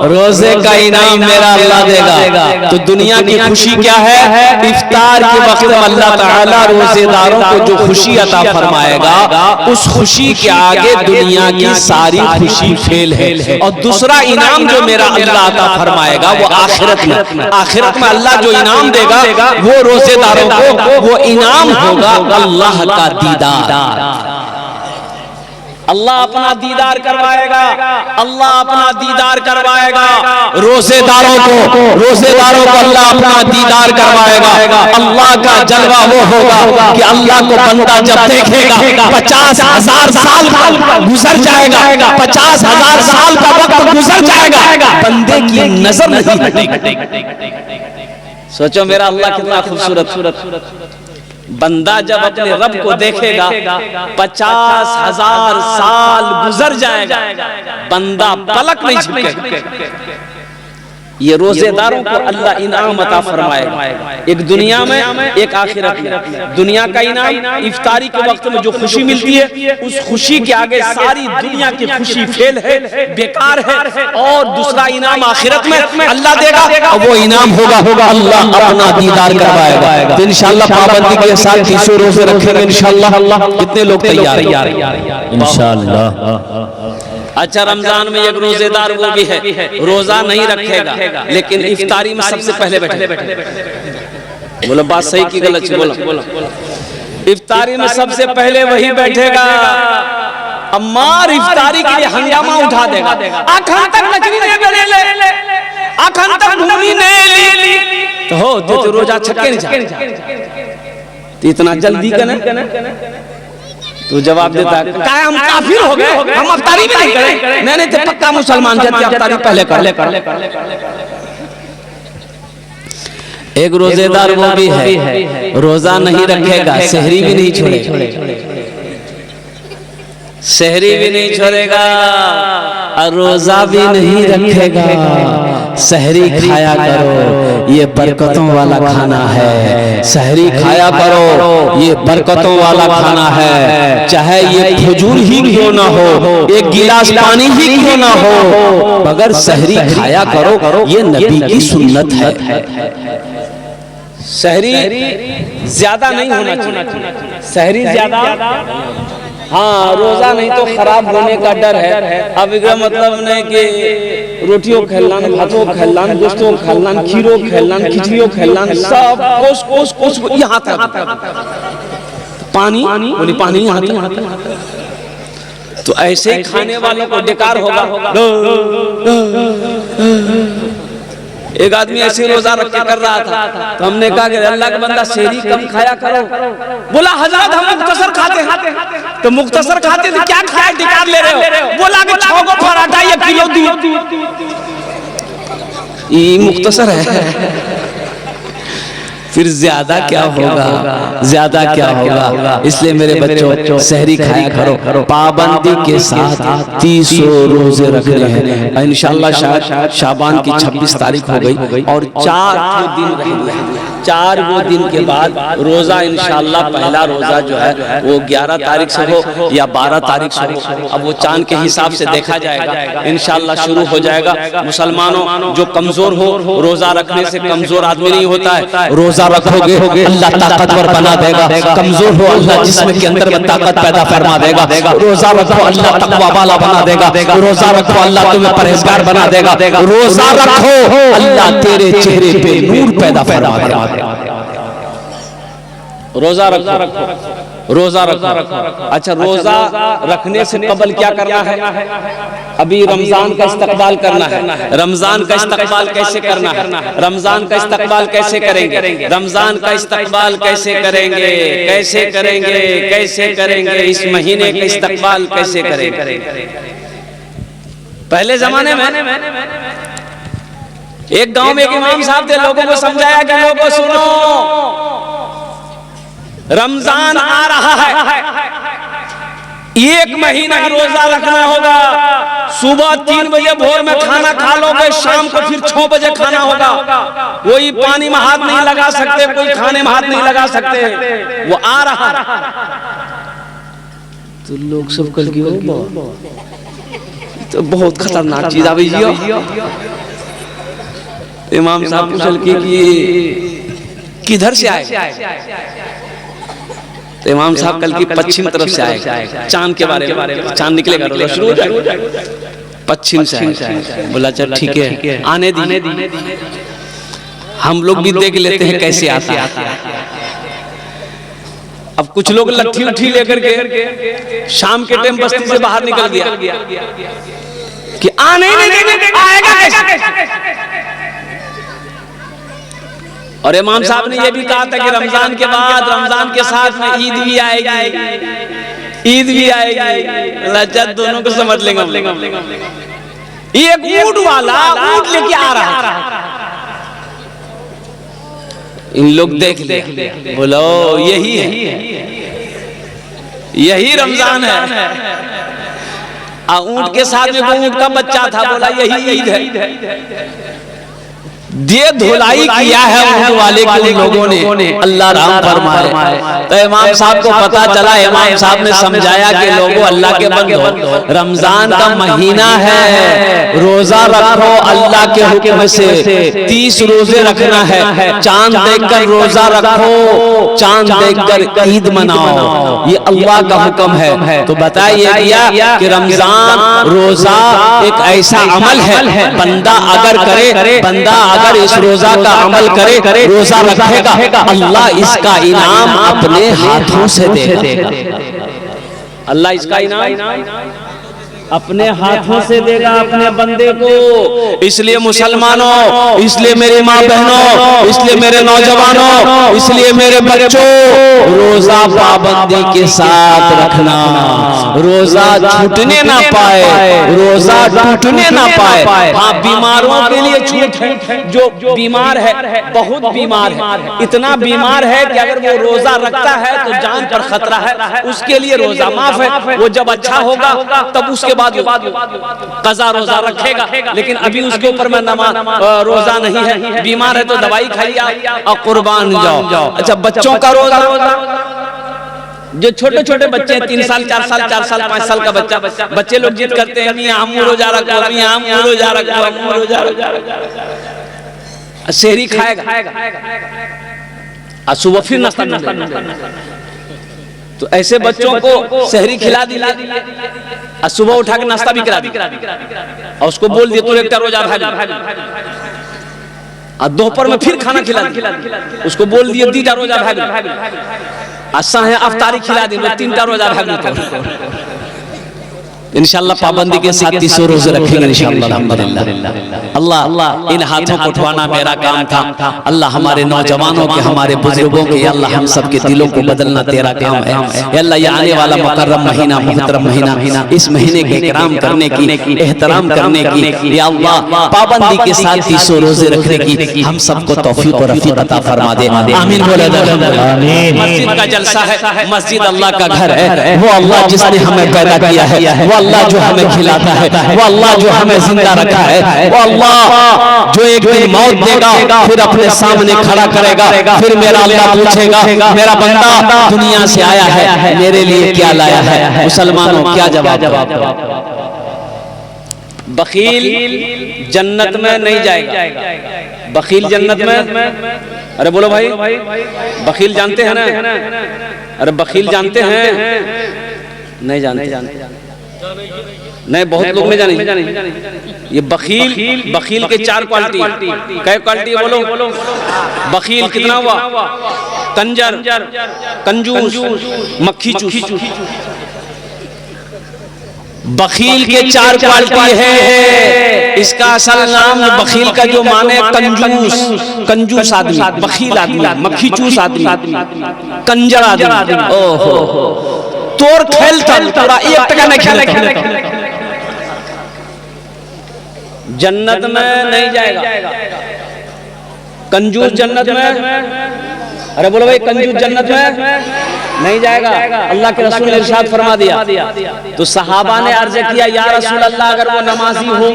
रोजे का इनाम मेरा अल्लाह देगा। तो दुनिया की खुशी क्या है? इफ्तार के वक्त में अल्लाह ताला रोजेदारों को जो खुशी अता फरमाएगा, उस खुशी के आगे दुनिया की सारी खुशी फेल है। और दूसरा इनाम जो मेरा अल्लाह अता फरमाएगा वो आखिरत में, आखिरत में अल्लाह जो इनाम देगा वो रोजेदारों को वो इनाम होगा अल्लाह का दीदार। अल्लाह अपना दीदार करवाएगा, अल्लाह अपना दीदार करवाएगा रोजेदारों को, रोजेदारों को अल्लाह अपना दीदार करवाएगा। अल्लाह का जलवा वो होगा कि अल्लाह को बंदा जब देखेगा 50,000 साल गुजर जाएगा, 50,000 साल का वक्त गुजर जाएगा, बंदे की नजर नहीं हटेगी। सोचो मेरा अल्लाह कितना खूबसूरत। बंदा जब अपने रब को देखेगा 50,000 साल गुजर जाएगा, बंदा पलक नहीं झपकेगा। ये रोजेदारों को अल्लाह इनाम अता फरमाएगा, एक दुनिया में एक आखिरत में। दुनिया का इनाम इफ्तारी के वक्त में जो खुशी मिलती है, उस खुशी के आगे सारी दुनिया की खुशी फेल है, बेकार है। और दूसरा इनाम आखिरत में अल्लाह देगा, वो इनाम होगा अल्लाह अपना दीदार करवाएगा। तो इंशाअल्लाह पाबंदी के साथ 30 रोजे रखेंगे इंशाअल्लाह। कितने लोग तैयार इंशाअल्लाह? अच्छा, रमजान में एक रोजेदार वो भी है, रोजा नहीं रखेगा लेकिन इफ्तारी में सबसे पहले बैठे। बोलो बात सही की गलत? बोलो। इफ्तारी में सबसे पहले वही बैठेगा, अम्मार इफ्तारी के लिए हंगामा उठा देगा। आखन तक नचनी ले, आखन तक घूमी ले, तो हो तो रोजा छक्के नहीं। इतना जल्दी करना तो जवाब देता है क्या हम काफिर हो गए, हम अफ्तारी भी नहीं करें? नहीं तो पक्का मुसलमान जाते अफ्तारी पहले कर। एक रोजेदार वो भी है, रोजा नहीं रखेगा, सहरी भी नहीं छोड़ेगा, सहरी भी नहीं छोड़ेगा और रोजा भी नहीं रखेगा। सहरी खाया करो, ये बरकतों वाला खाना है। सहरी खाया करो, ये बरकतों वाला खाना है। चाहे ये खजूर ही क्यों ना हो, एक गिलास पानी ही क्यों ना हो, मगर सहरी खाया करो, ये नबी की सुन्नत है। सहरी ज्यादा नहीं होना चाहिए, सहरी ज्यादा। हाँ, रोजा नहीं तो खराब होने का डर है। अब इसका मतलब नहीं कि रोटियों खेलना, भातों खेलना, गोश्तों खेलना, खीरों खेलना, खिचड़ियों खेलना, सब कोस यहाँ तक पानी बोली पानी यहाँ तक। तो ऐसे खाने वालों को बेकार होगा। एक आदमी ऐसे रोजा रख के कर रहा था, तो हमने कहा कि अल्लाह का बंदा सहरी कम खाया करो। बोला हजरत हम मुख्तसर खाते। तो मुख्तसर खाते तो क्या खाया डिकार ले रहे हो? बोला कि 6 को पराठा 1 किलो दूध, ये मुख्तसर है। फिर ज्यादा क्या होगा? इसलिए मेरे बच्चों सहरी खाया करो, पाबंदी के साथ 30 रोजे रखने हैं इंशाअल्लाह। शाबान की 26 तारीख हो गई और 4 दिन रहेंगे। 4 दिन के बाद रोजा इंशाअल्लाह पहला रोजा जो है वो 11 तारीख से हो या 12 तारीख से हो, अब वो चांद के हिसाब से देखा जाएगा। इंशाअल्लाह शुरू हो जाएगा। मुसलमानों जो कमजोर हो, रोजा रखने से कमजोर आदमी नहीं होता है। रोजा रखोगे अल्लाह ताकतवर बना देगा, कमजोर हो अल्लाह जिस्म के अंदर में ताकत पैदा फरमा देगा। रोजा रखो अल्लाह तकवा वाला बना देगा, रोजा रखो अल्लाह तुम्हें परहेजगार बना देगा, रोजा रखो अल्लाह तेरे चेहरे पे नूर पैदा फरमा देगा। रोजा रखो। अच्छा, रोजा रखने से कबल क्या करना है? अभी रमजान का इस्तकबाल करना है। रमजान का इस्तकबाल कैसे करना है? रमजान का इस्तकबाल कैसे करेंगे? रमजान का इस्तकबाल कैसे करेंगे? इस महीने का इस्तकबाल कैसे करेंगे? पहले जमाने में एक गांव में एक इमाम साहब थे, लोगों को समझाया कि लोगों सुनो, रमजान आ रहा है, 1 महीना रोजा रखना होगा। सुबह 3 बजे भोर में खाना खा लोगे, शाम को फिर 6 बजे खाना होगा। कोई पानी में हाथ नहीं लगा सकते, कोई खाने में हाथ नहीं लगा सकते, वो आ रहा है। तो लोग सब कल की तो बहुत खतरनाक चीज आ भैया। इमाम साहब पूछल कि किधर से आए? तो इमाम साहब कल की पश्चिम तरफ से आए, चांद के बारे में, चांद निकलेगा रोजा शुरू हो जाएगा, पश्चिम से आए। बोला चल ठीक है आने दी, हम लोग भी देख लेते हैं कैसे आता है। अब कुछ लोग लट्ठी उठी लेकर के शाम के टाइम बस्ती से बाहर निकल गया कि आने आएगा कैसे। और इमाम साहब ने यह भी कहा था कि रमजान के बाद, रमजान के साथ में ईद भी आएगी, ईद भी आएगी। लज्जत दोनों को समझ लेंगे। एक ऊंट वाला ऊंट लेके आ रहा, इन लोग देख ले, बोलो यही है, यही रमजान है। ऊंट के साथ में वो ऊंट का बच्चा था, बोला यही ईद है। ये धुलाई किया है ऊंट वाले के लोगों ने, अल्लाह राम फरमाए। तो इमाम साहब को पता चला, इमाम साहब ने समझाया कि लोगों अल्लाह के बंदो, रमजान का महीना है, रोजा रखो अल्लाह के हुक्म से, 30 रोजे रखना है, चांद देखकर रोजा रखो, चांद देखकर ईद मनाओ, ये अल्लाह का हुक्म है। तो बताइए गया कि रमजान रोजा एक ऐसा अमल है, बंदा अगर करे, बंदा अगर इस रोजा का अमल करे, रोजा रखेगा, अल्लाह इसका इनाम अपने हाथों से देगा। अल्लाह इसका इनाम अपने हाथों से देगा अपने बंदे को। इसलिए मुसलमानों, इसलिए मेरी माँ बहनों, इसलिए मेरे नौजवानों, इसलिए मेरे बच्चों, रोजा पाबंदी के साथ रखना, रोजा छूटने ना पाए, रोजा टूटने ना पाए। हाँ, बीमारों के लिए छूट है, जो बीमार है, बहुत बीमार है, इतना बीमार है कि अगर वो रोजा रखता है तो जान पर खतरा है, उसके लिए रोजा माफ है। वो जब अच्छा होगा तब उसके कज़ा रोजा रखेगा, लेकिन अभी उसके ऊपर में रोजा नहीं है, बीमार है तो दवाई खाइए और कुर्बान जाओ। अच्छा, बच्चों का रोजा, जो छोटे छोटे बच्चे 3 साल 4 साल 4 साल 5 साल का बच्चा, बच्चे लोग जिद करते हैं हम रोजा रखो, हम रोजा रखो, हम रोजा रखो, शहरी खाएगा, सुबह फिर नाश्ता नहीं। तो ऐसे बच्चों को शहरी खिला दी और सुबह उठा के नाश्ता भी करा दी और उसको बोल दिया तू एक रोजा भाग, और दोपहर में फिर खाना खिला दी, उसको बोल दिया 2 रोजा भाग, है अफ्तारी खिला दी 3 रोजा भाग। इंशाअल्लाह पाबंदी के साथ 30 रोजे रखेंगे इंशाअल्लाह, अल्हम्दुलिल्लाह। अल्लाह इन हाथों को उठवाना मेरा काम था, अल्लाह हमारे नौजवानों के, हमारे बुजुर्गों के, अल्लाह हम सब के दिलों को बदलना तेरा काम है। अल्लाह ये आने वाला मुकर्रम महीना, मुहतरम महीना, इस महीने के इकराम करने की, एहतराम करने की, या अल्लाह पाबंदी के साथ 30 रोजे रखने की हम सबको तौफीक और रफीक अता फरमा दे। आमीन बोले। मस्जिद का जलसा है, मस्जिद अल्लाह का घर है, वो अल्लाह जिसने हमें पैदा किया है, वो अल्लाह जो हमें खिलाता है, वो अल्लाह जो हमें जिंदा रखा है, वो अल्लाह जो एक दिन मौत देगा फिर अपने सामने खड़ा करेगा, फिर मेरा अल्लाह पूछेगा मेरा बंदा दुनिया से आया है, मेरे लिए क्या लाया है? मुसलमानों क्या जवाब? बखील जन्नत में नहीं जाएगा। बखील जन्नत में, अरे बोलो भाई, बखील जानते हैं ना? अरे बखील जानते हैं? नहीं जानते? नहीं, बहुत लोग नहीं जाने। ये बखील के 4 क्वालिटी, क्या क्वालिटी है बोलो? बखील कितना हुआ? कंजर, कंजूस, मक्खी चूस। बखील के 4 क्वालिटी है। इसका असल नाम बखील का जो माने कंजूस आदमी, बखील आदमी, मक्खी चूस आदमी, कंजर आदमी। ओहो, तोर खेल पूरा 1 टका नहीं खेल। जन्नत में नहीं जाएगा। कंजूस जन्नत में, अरे बोलो भाई, कंजूस जन्नत में नहीं जाएगा। अल्लाह के रसूल ने इरशाद फरमा दिया। तो सहाबा ने अर्ज किया, या रसूल अल्लाह, अगर वो नमाजी हो,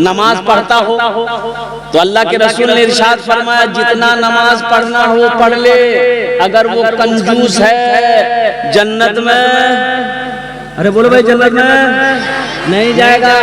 नमाज पढ़ता हो, तो अल्लाह के रसूल ने इरशाद फरमाया जितना नमाज पढ़ना हो पढ़ ले, अगर वो कंजूस है जन्नत में, अरे बोलो भाई, जन्नत में नहीं जाएगा।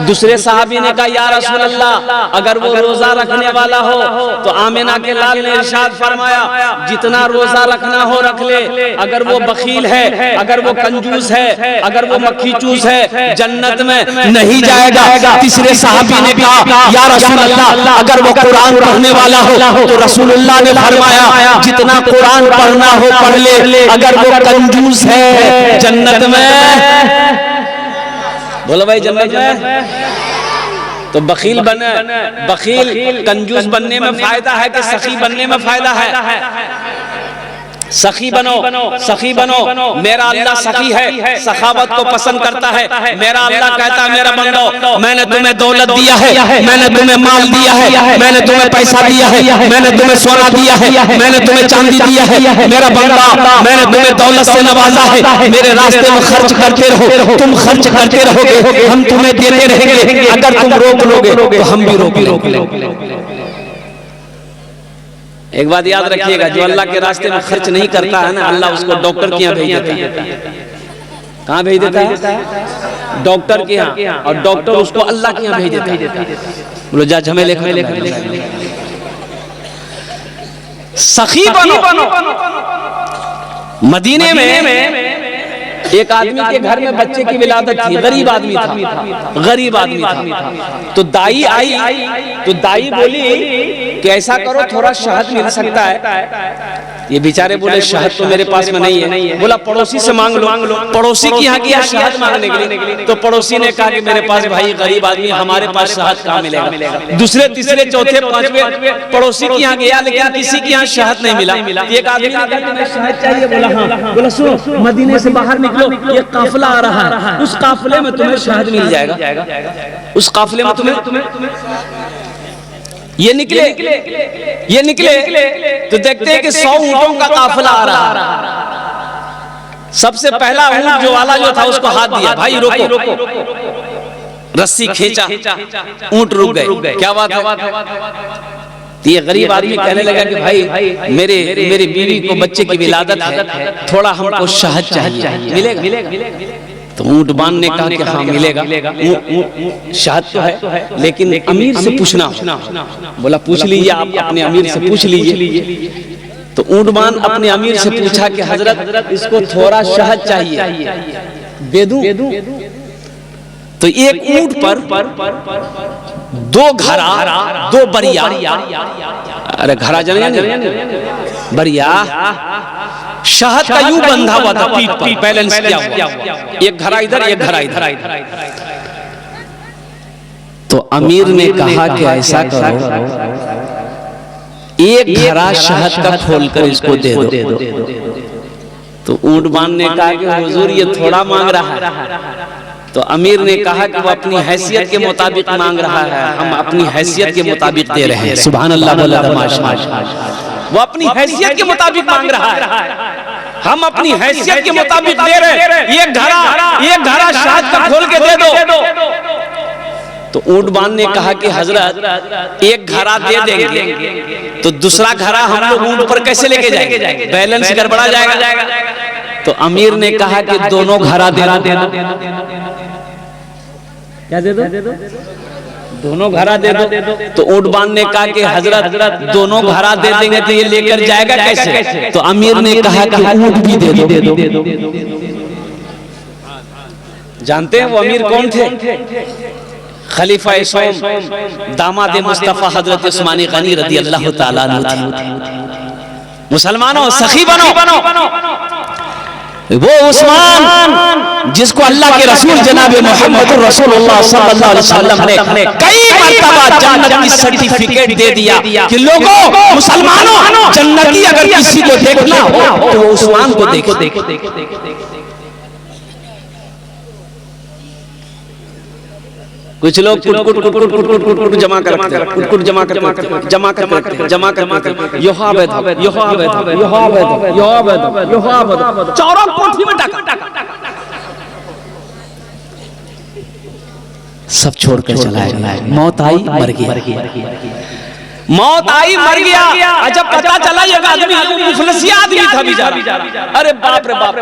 दूसरे साहबी ने कहा या रसूल अल्लाह, अगर वो रोजा रखने वाला हो तो आमिना के लाल ने इरशाद फरमाया जितना रोजा रखना हो रख ले, अगर वो बखील है, अगर वो कंजूस है, अगर वो मक्खी चूस है, जन्नत में नहीं जाएगा। तीसरे साहबी ने कहा या रसूल अल्लाह, अगर वो कुरान पढ़ने वाला हो तो रसूलुल्लाह ने फरमाया जितना कुरान पढ़ना हो पढ़ ले, अगर वो कंजूस है जन्नत में। बोलो भाई जन्नत में। तो बखील बने, बखील कंजूस बनने में फायदा है कि सखी बनने में फायदा है? सखी बनो, सखी बनो। मेरा अल्लाह सखी है, सखावत को पसंद करता है। मेरा अल्लाह कहता है मेरा बंदो मैंने तुम्हें दौलत दिया है, मैंने तुम्हें माल दिया है, मैंने तुम्हें पैसा दिया है, मैंने तुम्हें सोना दिया है, मैंने तुम्हें चांदी दिया है। मेरा बंदा मैंने तुम्हें दौलत से नवाजा है, मेरे रास्ते में खर्च करते रहो, तुम खर्च करते रहोगे, हम तुम्हें देते रहेंगे। अगर तुम रोक लोगे तो हम भी रोक लेंगे। एक बात याद रखिएगा, जो अल्लाह के रास्ते में खर्च नहीं करता है ना, अल्लाह उसको डॉक्टर के यहाँ भेज देता है। कहाँ भेज देता है? डॉक्टर के यहाँ। और डॉक्टर उसको अल्लाह के यहाँ भेज देता है। बोलो जा झमेले सखी बनो। मदीने में एक आदमी के घर में बच्चे की विलादत थी, गरीब आदमी था, गरीब आदमी था। तो दाई आई, तो दाई बोली कि ऐसा करो थोड़ा शहद मिल सकता है। ये बेचारे बोले शहद तो मेरे पास में नहीं है। बोला पड़ोसी से मांग लो। पड़ोसी की यहाँ गया शहद मांगने के लिए, तो पड़ोसी ने कहा कि मेरे पास भाई गरीब आदमी, हमारे पास शहद कहाँ मिलेगा। दूसरे तीसरे चौथे पांचवे पड़ोसी की यहाँ गया, लेकिन किसी की यहाँ शहद नहीं मिला। एक आदमी ने कहा शहद चाहिए। बोला हाँ। बोला सुनो, मदीने से बाहर निकलो, ये काफिला आ रहा है, उस काफिले में तुम्हें शहद मिल जाएगा। उस काफिले में तुम्हें ये निकले तो देखते हैं कि 100 ऊंटों का काफिला आ रहा है। सबसे पहला ऊंट जो वाला जो था उसको हाथ दिया, भाई रोको। रस्सी खींचा, ऊंट रुक गए। क्या बात है? ये गरीब आदमी कहने लगा कि भाई मेरी बीवी को बच्चे की विलादत है, थोड़ा हमको शहद चाहिए, मिलेगा? तो ऊंट बान ने कहा कि हाँ मिलेगा, शहद तो है, लेकिन अमीर से पूछना। बोला पूछ लीजिए, आप अपने अमीर से पूछ लीजिए। तो ऊंट बान अपने अमीर से पूछा कि हजरत इसको थोड़ा शहद चाहिए, दे दूं? तो एक ऊंट पर 2 घड़ा, 2 बरिया, अरे घड़ा जाने बरिया शहद का यूं बंधा हुआ था, पीठ पर बैलेंस किया हुआ, एक घड़ा इधर एक घड़ा इधर। तो अमीर ने कहा कि ऐसा करो, एक घड़ा शहद का खोलकर इसको दे दो। तो ऊंट बान ने कहा कि हुजूर ये थोड़ा मांग रहा है। तो अमीर ने कहा कि वो अपनी हैसियत के मुताबिक मांग रहा है, हम अपनी हैसियत के मुताबिक दे रहे हैं। सुभान अल्लाह बोला वो अपनी हैसियत के मुताबिक मांग रहा है, हम अपनी हैसियत के मुताबिक दे रहे हैं। एक घड़ा शहद का खोल के दे दो। तो ऊंट बान ने कहा कि हजरत एक घड़ा दे देंगे तो दूसरा घड़ा हम लोग ऊंट पर कैसे लेके जाएंगे, बैलेंस गड़बड़ा जाएगा। तो अमीर ने कहा कि दोनों घड़ा दे दो। क्या दे दो? दोनों घड़ा दे दो। तो ऊंट बान ने कहा कि हजरत दोनों घड़ा दे देंगे तो ये लेकर जाएगा कैसे? तो अमीर ने कहा कि ऊंट भी दे दो। जानते हैं वो अमीर कौन थे? खलीफा सोम दामाद मुस्तफा हजरत उस्मानी गनी रदी अल्लाह ताला अन्हु। मुसलमानों सखी बनो। वो उस्मान जिसको अल्लाह के रसूल जनाब मोहम्मद रसूलुल्लाह सल्लल्लाहु अलैहि वसल्लम ने कई मर्तबा जन्नत की सर्टिफिकेट दे दिया कि लोगों मुसलमानों जन्नती अगर किसी को देखना हो तो उस्मान को देखो। कुछ लोग कुट जमा कर रखते हैं, कुट जमा कर चौरों कोठी में सब छोड़कर चला गया। मौत आई मर गया, मौत आई मर गया। जब पता चला ये आदमी मुफलिसिया आदमी था बेचारा, अरे बाप रे बाप,